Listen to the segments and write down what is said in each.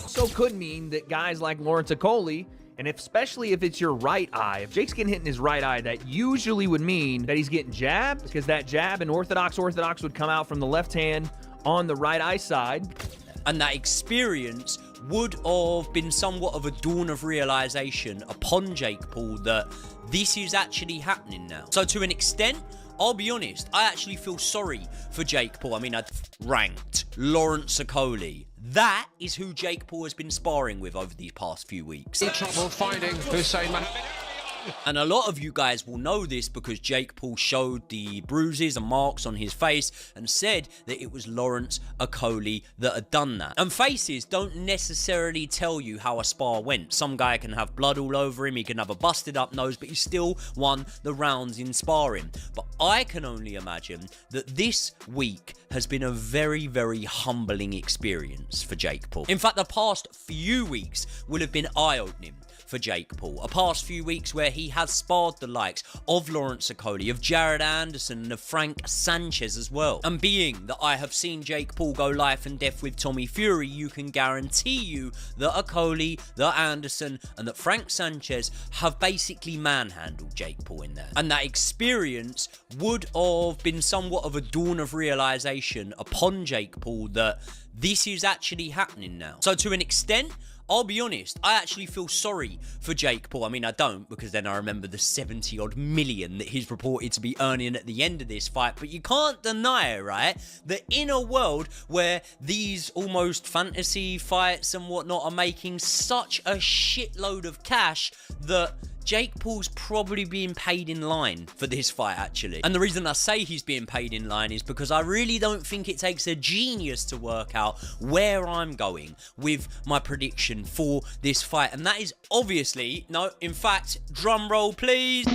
So could mean that guys like Lawrence Okoli, and especially if it's your right eye, if Jake's getting hit in his right eye, that usually would mean that he's getting jabbed, because that jab in orthodox would come out from the left hand on the right eye side. And that experience would have been somewhat of a dawn of realization upon Jake Paul that this is actually happening now. So to an extent, I'll be honest, I actually feel sorry for Jake Paul. I mean, I'd ranked Lawrence Okoli. That is who Jake Paul has been sparring with over these past few weeks. Trouble finding Hussein. And a lot of you guys will know this because Jake Paul showed the bruises and marks on his face and said that it was Lawrence Okoli that had done that. And faces don't necessarily tell you how a spar went. Some guy can have blood all over him, he can have a busted up nose, but he still won the rounds in sparring. But I can only imagine that this week has been a very, very humbling experience for Jake Paul. In fact, the past few weeks will have been eye-opening for Jake Paul. A past few weeks where he has sparred the likes of Lawrence Okoli, of Jared Anderson, and of Frank Sanchez as well. And being that I have seen Jake Paul go life and death with Tommy Fury, you can guarantee you that Okoli, that Anderson, and that Frank Sanchez have basically manhandled Jake Paul in there. And that experience would have been somewhat of a dawn of realization upon Jake Paul that this is actually happening now. So to an extent, I'll be honest, I actually feel sorry for Jake Paul. I mean, I don't, because then I remember the 70-odd million that he's reported to be earning at the end of this fight. But you can't deny, right, that in a world where these almost fantasy fights and whatnot are making such a shitload of cash, that Jake Paul's probably being paid in line for this fight, actually. And the reason I say he's being paid in line is because I really don't think it takes a genius to work out where I'm going with my prediction for this fight. And that is obviously, no, in fact, drum roll, please.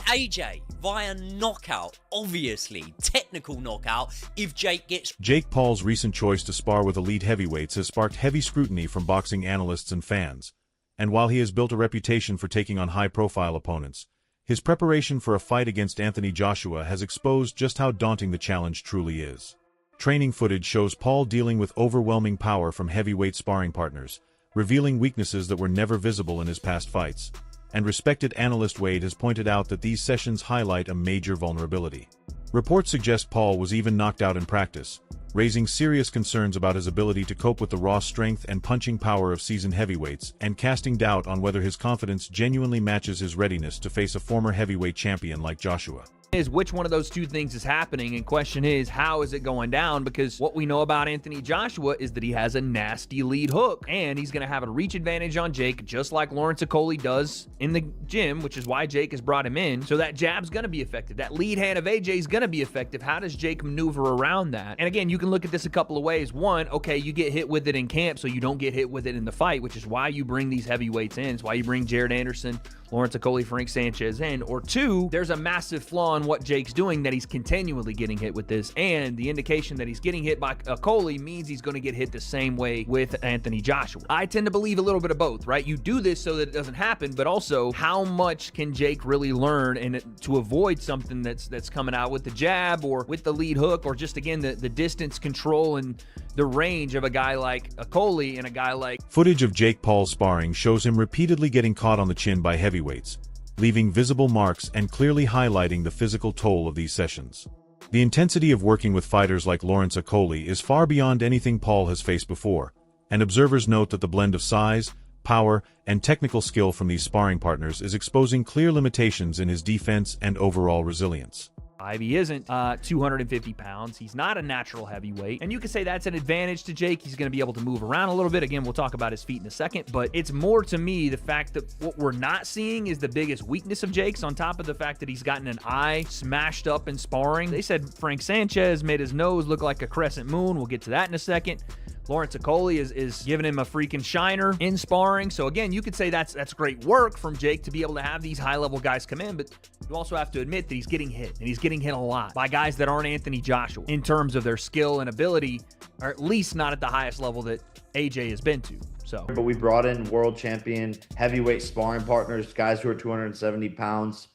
AJ via knockout, obviously, technical knockout, if Jake gets... Jake Paul's recent choice to spar with elite heavyweights has sparked heavy scrutiny from boxing analysts and fans. And while he has built a reputation for taking on high-profile opponents, his preparation for a fight against Anthony Joshua has exposed just how daunting the challenge truly is. Training footage shows Paul dealing with overwhelming power from heavyweight sparring partners, revealing weaknesses that were never visible in his past fights. And respected analyst Wade has pointed out that these sessions highlight a major vulnerability. Reports suggest Paul was even knocked out in practice, raising serious concerns about his ability to cope with the raw strength and punching power of seasoned heavyweights, and casting doubt on whether his confidence genuinely matches his readiness to face a former heavyweight champion like Joshua. Is which one of those two things is happening, and question is, how is it going down? Because what we know about Anthony Joshua is that he has a nasty lead hook, and he's going to have a reach advantage on Jake, just like Lawrence Okoli does in the gym, which is why Jake has brought him in. So that jab's going to be effective. That lead hand of AJ is going to be effective. How does Jake maneuver around that? And again, you can look at this a couple of ways. One, okay, you get hit with it in camp, so you don't get hit with it in the fight, which is why you bring these heavyweights in. It's why you bring Jared Anderson, Lawrence Okoli, Frank Sanchez in. Or two, there's a massive flaw in what Jake's doing, that he's continually getting hit with this, and the indication that he's getting hit by Okoli means he's going to get hit the same way with Anthony Joshua. I tend to believe a little bit of both, right? You do this so that it doesn't happen, but also how much can Jake really learn and to avoid something that's coming out with the jab or with the lead hook, or just again the distance control and the range of a guy like Okoli and a guy like... Footage of Jake Paul's sparring shows him repeatedly getting caught on the chin by heavyweights, leaving visible marks and clearly highlighting the physical toll of these sessions. The intensity of working with fighters like Lawrence Okoli is far beyond anything Paul has faced before, and observers note that the blend of size, power, and technical skill from these sparring partners is exposing clear limitations in his defense and overall resilience. He isn't 250 pounds. He's not a natural heavyweight. And you can say that's an advantage to Jake. He's going to be able to move around a little bit. Again, we'll talk about his feet in a second. But it's more to me the fact that what we're not seeing is the biggest weakness of Jake's, on top of the fact that he's gotten an eye smashed up in sparring. They said Frank Sanchez made his nose look like a crescent moon. We'll get to that in a second. Lawrence Okoli is giving him a freaking shiner in sparring. So again, you could say that's great work from Jake to be able to have these high-level guys come in, but you also have to admit that he's getting hit, and he's getting hit a lot by guys that aren't Anthony Joshua in terms of their skill and ability, or at least not at the highest level that AJ has been to. So, But we brought in world champion heavyweight sparring partners, guys who are 270 pounds,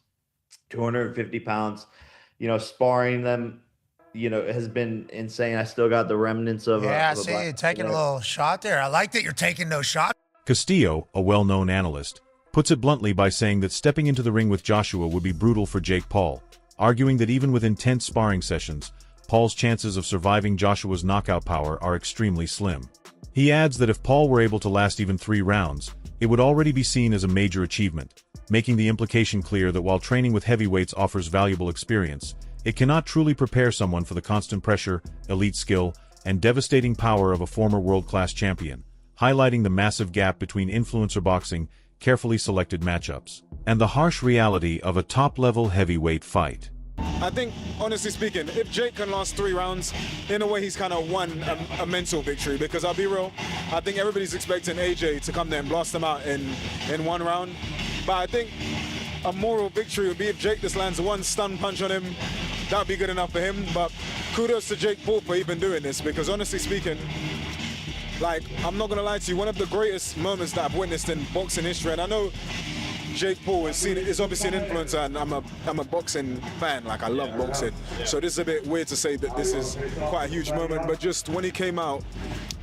250 pounds. You know, sparring them, you know, has been insane. I still got the remnants of I see you taking a little shot there. I like that you're taking those shots. Castillo, a well-known analyst, puts it bluntly by saying that stepping into the ring with Joshua would be brutal for Jake Paul, arguing that even with intense sparring sessions, Paul's chances of surviving Joshua's knockout power are extremely slim. He adds that if Paul were able to last even 3 rounds, it would already be seen as a major achievement, making the implication clear that while training with heavyweights offers valuable experience, it cannot truly prepare someone for the constant pressure, elite skill, and devastating power of a former world-class champion, highlighting the massive gap between influencer boxing, carefully selected matchups, and the harsh reality of a top-level heavyweight fight. I think, honestly speaking, if Jake can last 3 rounds, in a way he's kind of won a mental victory, because I'll be real, I think everybody's expecting AJ to come there and blast him out in 1 round. But I think a moral victory would be if Jake just lands 1 stun punch on him. That'd be good enough for him. But kudos to Jake Paul for even doing this, because honestly speaking, like, I'm not gonna lie to you, one of the greatest moments that I've witnessed in boxing history, and I know Jake Paul is obviously an influencer, and I'm a boxing fan. Like, I love boxing, so this is a bit weird to say that this is quite a huge moment. But just when he came out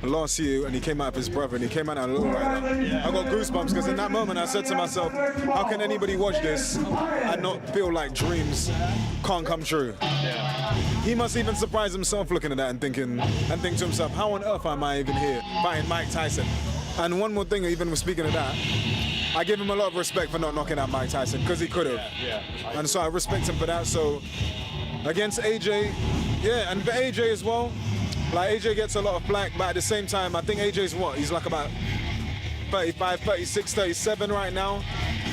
last year, and he came out of his brother, and he came out and looked like that, I got goosebumps, because in that moment I said to myself, how can anybody watch this and not feel like dreams can't come true? He must even surprise himself looking at that and think to himself, how on earth am I even here fighting Mike Tyson? And one more thing, even with speaking of that, I give him a lot of respect for not knocking out Mike Tyson, because he could have. And so I respect him for that. So against AJ, and for AJ as well, like, AJ gets a lot of flack, but at the same time, I think AJ's what? He's like about 35, 36, 37 right now.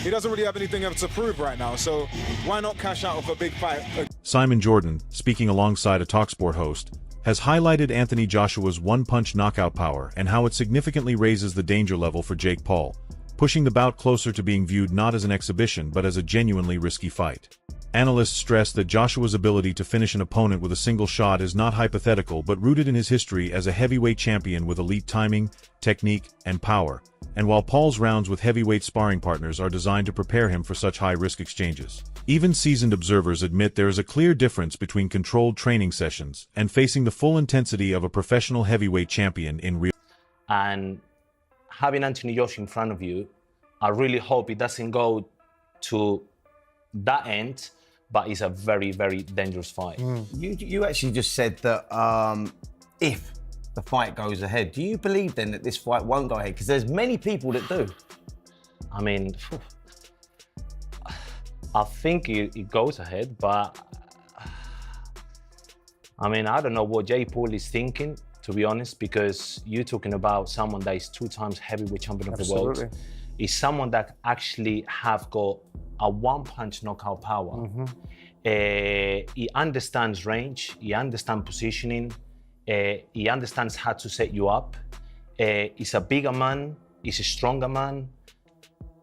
He doesn't really have anything else to prove right now, so why not cash out of a big fight? Simon Jordan, speaking alongside a TalkSport host, has highlighted Anthony Joshua's one-punch knockout power and how it significantly raises the danger level for Jake Paul, pushing the bout closer to being viewed not as an exhibition but as a genuinely risky fight. Analysts stress that Joshua's ability to finish an opponent with a single shot is not hypothetical but rooted in his history as a heavyweight champion with elite timing, technique, and power, and while Paul's rounds with heavyweight sparring partners are designed to prepare him for such high-risk exchanges. Even seasoned observers admit there is a clear difference between controlled training sessions and facing the full intensity of a professional heavyweight champion in real. And having Anthony Joshua in front of you, I really hope it doesn't go to that end, but it's a very, very dangerous fight. You actually just said that if the fight goes ahead, do you believe then that this fight won't go ahead? Because there's many people that do. I mean, I think it goes ahead, but I mean, I don't know what Jake Paul is thinking, to be honest, because you're talking about someone that is 2 times heavyweight champion of the world. Is someone that actually have got a one-punch knockout power. He understands range, he understands positioning, he understands how to set you up. He's a bigger man, he's a stronger man.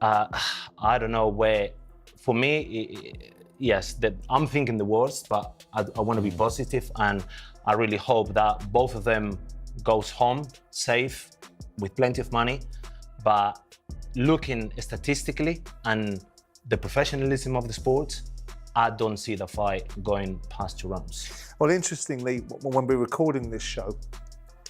I don't know where, for me, yes, that I'm thinking the worst, but I want to be positive, and I really hope that both of them goes home safe with plenty of money. But looking statistically and the professionalism of the sport, I don't see the fight going past 2 rounds. Well, interestingly, when we're recording this show,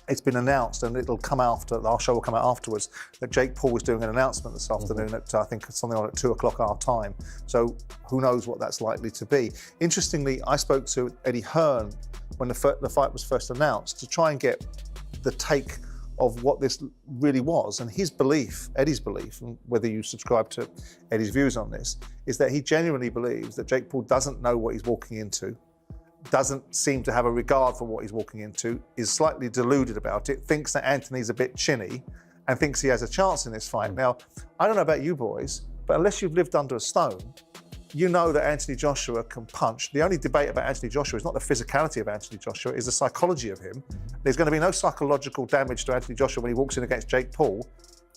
it's been announced, and it'll come after, our show will come out afterwards, that Jake Paul was doing an announcement this afternoon at, I think, something on at 2 o'clock our time. So who knows what that's likely to be. Interestingly, I spoke to Eddie Hearn when the fight was first announced to try and get the take of what this really was, and his belief, Eddie's belief, and whether you subscribe to Eddie's views on this, is that he genuinely believes that Jake Paul doesn't know what he's walking into, doesn't seem to have a regard for what he's walking into, is slightly deluded about it, thinks that Anthony's a bit chinny, and thinks he has a chance in this fight. Now, I don't know about you boys, but unless you've lived under a stone, you know that Anthony Joshua can punch. The only debate about Anthony Joshua is not the physicality of Anthony Joshua, it's the psychology of him. There's going to be no psychological damage to Anthony Joshua when he walks in against Jake Paul.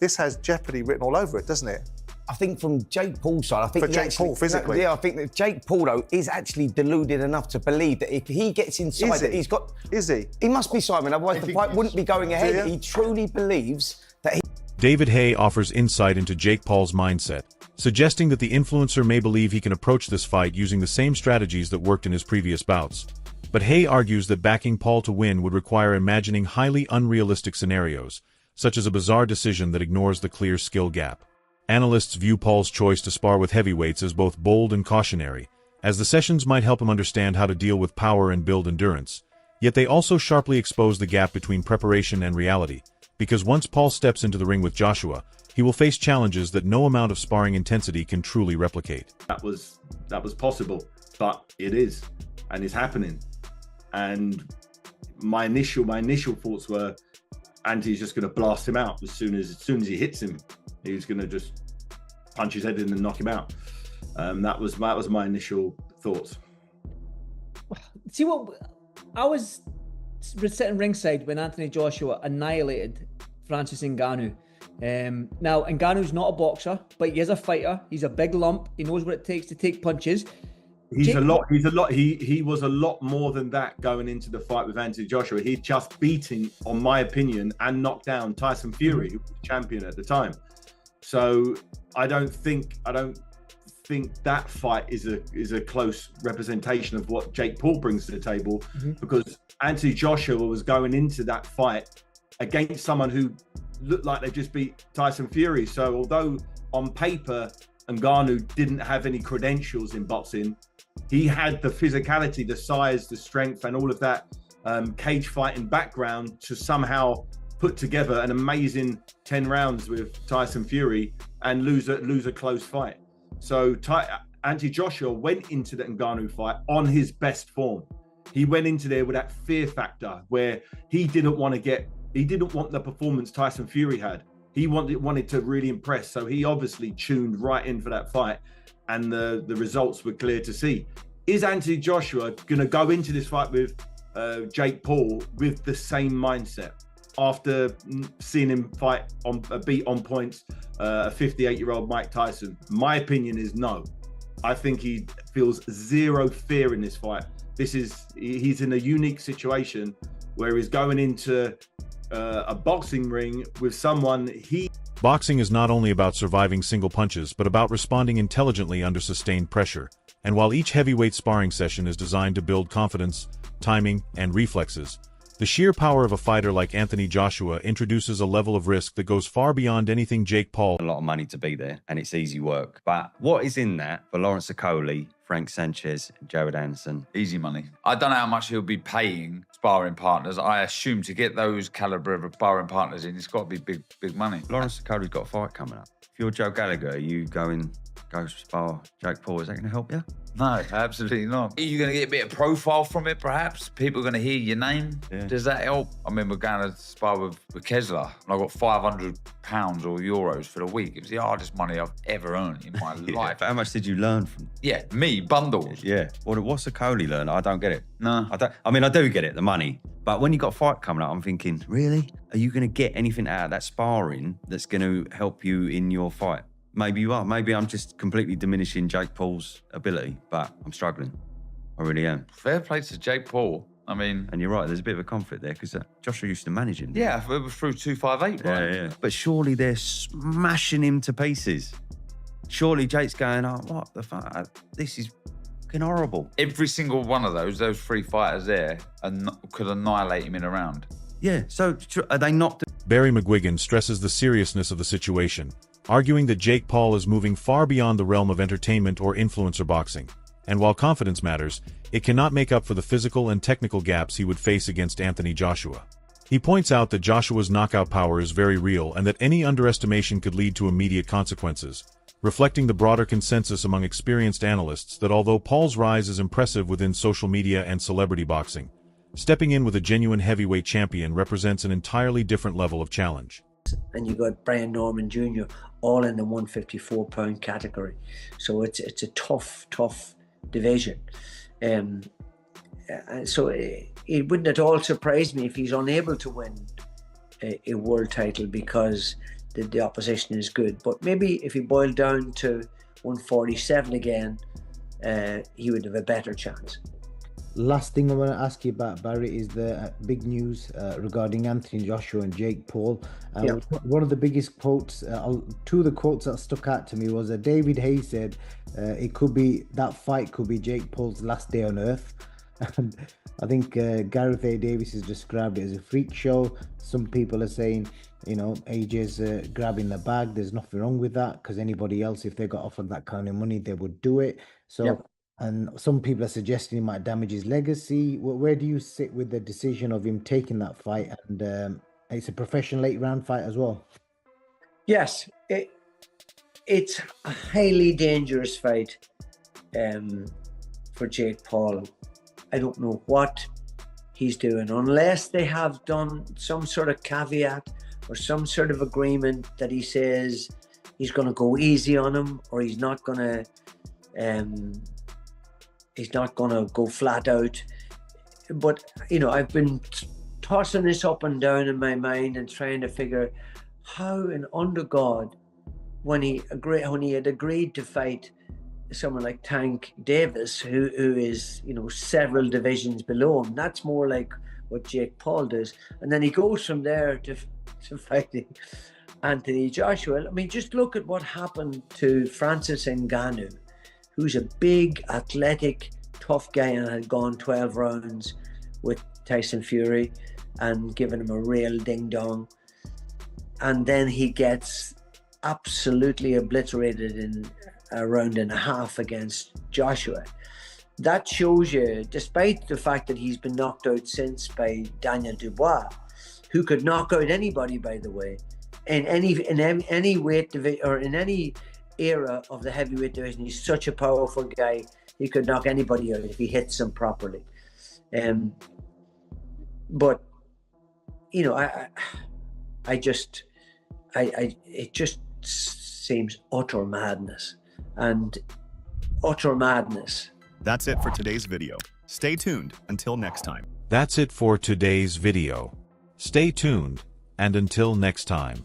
This has jeopardy written all over it, doesn't it? I think from Jake Paul's side, I think For Jake Paul, physically? I think that Jake Paul, though, is actually deluded enough to believe that if he gets inside, that he's got... Is he? He must be, Simon, otherwise the fight wouldn't be going ahead. Yeah. He truly believes that he... David Haye offers insight into Jake Paul's mindset, suggesting that the influencer may believe he can approach this fight using the same strategies that worked in his previous bouts. But Haye argues that backing Paul to win would require imagining highly unrealistic scenarios, such as a bizarre decision that ignores the clear skill gap. Analysts view Paul's choice to spar with heavyweights as both bold and cautionary, as the sessions might help him understand how to deal with power and build endurance. Yet they also sharply expose the gap between preparation and reality, because once Paul steps into the ring with Joshua, he will face challenges that no amount of sparring intensity can truly replicate. That was possible, but it is, and it's happening. And my initial thoughts were, Ante's just going to blast him out as soon as he hits him. He's going to just punch his head in and knock him out. That was my initial thoughts. See what I was sitting ringside when Anthony Joshua annihilated Francis Ngannou. Now Ngannou's not a boxer, but he is a fighter. He's a big lump. He knows what it takes to take punches. He was a lot more than that going into the fight with Anthony Joshua. He'd just beaten, on my opinion, and knocked down Tyson Fury, who was champion at the time. So I don't think that fight is a close representation of what Jake Paul brings to the table, because Anthony Joshua was going into that fight against someone who looked like they just beat Tyson Fury. So although on paper Ngannou didn't have any credentials in boxing, he had the physicality, the size, the strength, and all of that cage fighting background to somehow put together an amazing 10 rounds with Tyson Fury and lose a close fight. So Anthony Joshua went into the Ngannou fight on his best form. He went into there with that fear factor where he didn't want the performance Tyson Fury had. He wanted to really impress. So he obviously tuned right in for that fight, and the results were clear to see. Is Anthony Joshua going to go into this fight with Jake Paul with the same mindset after seeing him beat on points a 58-year-old Mike Tyson? My opinion is no. I think he feels zero fear in this fight. He's in a unique situation where he's going into a boxing ring with someone Boxing is not only about surviving single punches, but about responding intelligently under sustained pressure. And while each heavyweight sparring session is designed to build confidence, timing, and reflexes, the sheer power of a fighter like Anthony Joshua introduces a level of risk that goes far beyond anything Jake Paul. A lot of money to be there, and it's easy work. But what is in that for Lawrence Okoli, Frank Sanchez, Jared Anderson? Easy money. I don't know how much he'll be paying sparring partners. I assume to get those caliber of sparring partners in, it's got to be big money. Lawrence Okoli's got a fight coming up. If you're Joe Gallagher, are you go spar Jake Paul? Is that going to help you? No, absolutely not. Are you going to get a bit of profile from it, perhaps? People are going to hear your name. Yeah. Does that help? I remember going to spar with Kessler, and I got £500 or euros for the week. It was the hardest money I've ever earned in my life. But how much did you learn from? Yeah, me, bundles. Yeah. What's Okoli learn? I don't get it. No. I do get it, the money. But when you got a fight coming up, I'm thinking, really? Are you going to get anything out of that sparring that's going to help you in your fight? Maybe you are. Maybe I'm just completely diminishing Jake Paul's ability, but I'm struggling. I really am. Fair play to Jake Paul. I mean... And you're right, there's a bit of a conflict there, because Joshua used to manage him. Yeah, it was through 258, right? Yeah. But surely they're smashing him to pieces. Surely Jake's going, oh, what the fuck? This is fucking horrible. Every single one of those three fighters there could annihilate him in a round. Yeah, so are they not... Barry McGuigan stresses the seriousness of the situation, arguing that Jake Paul is moving far beyond the realm of entertainment or influencer boxing, and while confidence matters, it cannot make up for the physical and technical gaps he would face against Anthony Joshua. He points out that Joshua's knockout power is very real and that any underestimation could lead to immediate consequences, reflecting the broader consensus among experienced analysts that although Paul's rise is impressive within social media and celebrity boxing, stepping in with a genuine heavyweight champion represents an entirely different level of challenge. And you got Brian Norman Jr. all in the 154-pound category. So it's a tough division. So it wouldn't at all surprise me if he's unable to win a world title because the opposition is good. But maybe if he boiled down to 147 again, he would have a better chance. last thing I want to ask you about, Barry, is the big news regarding Anthony Joshua and Jake Paul. One of the biggest quotes, two of the quotes that stuck out to me was David Hayes said, that fight could be Jake Paul's last day on earth. And I think Gareth A. Davis has described it as a freak show. Some people are saying, AJ's grabbing the bag. There's nothing wrong with that, because anybody else, if they got offered that kind of money, they would do it. So, and some people are suggesting he might damage his legacy. Where do you sit with the decision of him taking that fight? And it's a professional 8-round fight as well. Yes, it's a highly dangerous fight for Jake Paul. I don't know what he's doing, unless they have done some sort of caveat or some sort of agreement that he says he's going to go easy on him, or he's not going to go flat out. But I've been tossing this up and down in my mind and trying to figure how, and under God, when he had agreed to fight someone like Tank Davis, who is several divisions below him, that's more like what Jake Paul does, and then he goes from there to fighting Anthony Joshua. I mean, just look at what happened to Francis Ngannou, who's a big, athletic, tough guy, and had gone 12 rounds with Tyson Fury and given him a real ding-dong, and then he gets absolutely obliterated in a round and a half against Joshua. That shows you, despite the fact that he's been knocked out since by Daniel Dubois, who could knock out anybody, by the way, in any weight division or in any era of the heavyweight division. He's such a powerful guy; he could knock anybody out if he hits them properly. But it just seems utter madness. And utter madness. That's it for today's video. Stay tuned until next time. That's it for today's video. Stay tuned, and until next time.